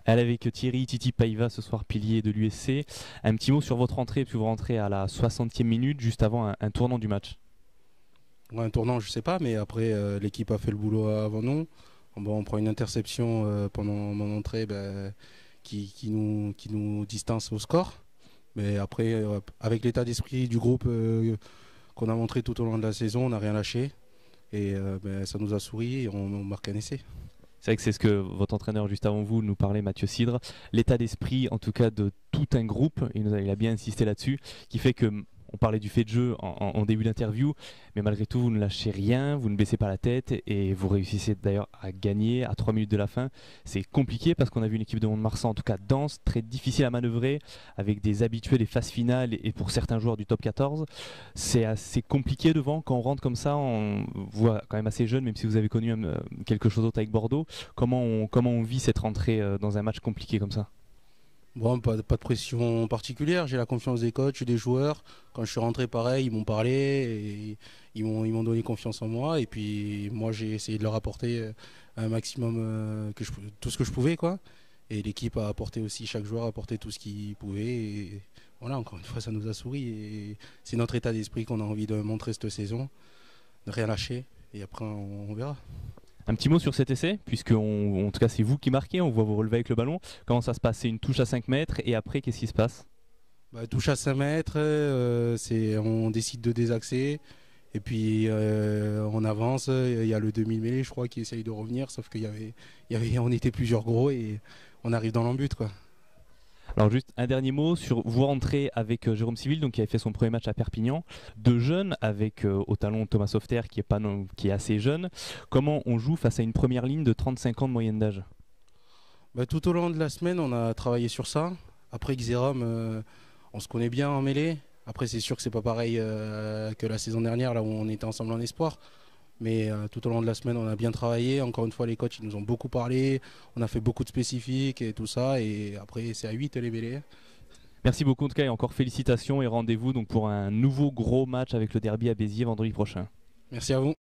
Elle est avec Thierry Titi Paiva ce soir, pilier de l'USC. Un petit mot sur votre entrée, puis vous rentrez à la 60e minute, juste avant un tournant du match. Ouais, un tournant, je sais pas, mais après, l'équipe a fait le boulot avant nous. Bon, on prend une interception pendant mon entrée qui nous distance au score. Mais après, avec l'état d'esprit du groupe qu'on a montré tout au long de la saison, on n'a rien lâché. Et ça nous a souri et on marque un essai. C'est vrai que c'est ce que votre entraîneur juste avant vous nous parlait, Mathieu Cidre. L'état d'esprit, en tout cas, de tout un groupe, il a bien insisté là-dessus, qui fait que on parlait du fait de jeu en début d'interview, mais malgré tout, vous ne lâchez rien, vous ne baissez pas la tête et vous réussissez d'ailleurs à gagner à 3 minutes de la fin. C'est compliqué parce qu'on a vu une équipe de Mont-de-Marsan, en tout cas dense, très difficile à manœuvrer, avec des habitués des phases finales et pour certains joueurs du top 14. C'est assez compliqué devant quand on rentre comme ça, on voit quand même assez jeune, même si vous avez connu quelque chose d'autre avec Bordeaux. Comment on vit cette rentrée dans un match compliqué comme ça? Bon, pas de pression particulière, j'ai la confiance des coachs, des joueurs. Quand je suis rentré, pareil, ils m'ont parlé, et ils m'ont donné confiance en moi. Et puis moi, j'ai essayé de leur apporter un maximum, tout ce que je pouvais, quoi. Et l'équipe a apporté aussi, chaque joueur a apporté tout ce qu'il pouvait. Et voilà, encore une fois, ça nous a souri. Et c'est notre état d'esprit qu'on a envie de montrer cette saison, de rien lâcher. Et après, on verra. Un petit mot sur cet essai, puisque en tout cas c'est vous qui marquez, on voit vous relever avec le ballon. Comment ça se passe? C'est une touche à 5 mètres et après qu'est-ce qui se passe? Touche à 5 mètres, on décide de désaxer. Et puis on avance, il y a le demi-mêlée je crois qui essaye de revenir, sauf on était plusieurs gros et on arrive dans l'embut, quoi. Alors juste un dernier mot sur vous rentrez avec Jérôme Civil, donc qui avait fait son premier match à Perpignan, deux jeunes avec au talon Thomas Softer qui est assez jeune. Comment on joue face à une première ligne de 35 ans de moyenne d'âge? Tout au long de la semaine on a travaillé sur ça. Après Xerom, on se connaît bien en mêlée. Après c'est sûr que c'est pas pareil que la saison dernière là où on était ensemble en espoir. Mais tout au long de la semaine, on a bien travaillé. Encore une fois, les coachs ils nous ont beaucoup parlé. On a fait beaucoup de spécifiques et tout ça. Et après, c'est à 8 les mêlées. Merci beaucoup en tout cas et encore félicitations et rendez-vous donc pour un nouveau gros match avec le derby à Béziers vendredi prochain. Merci à vous.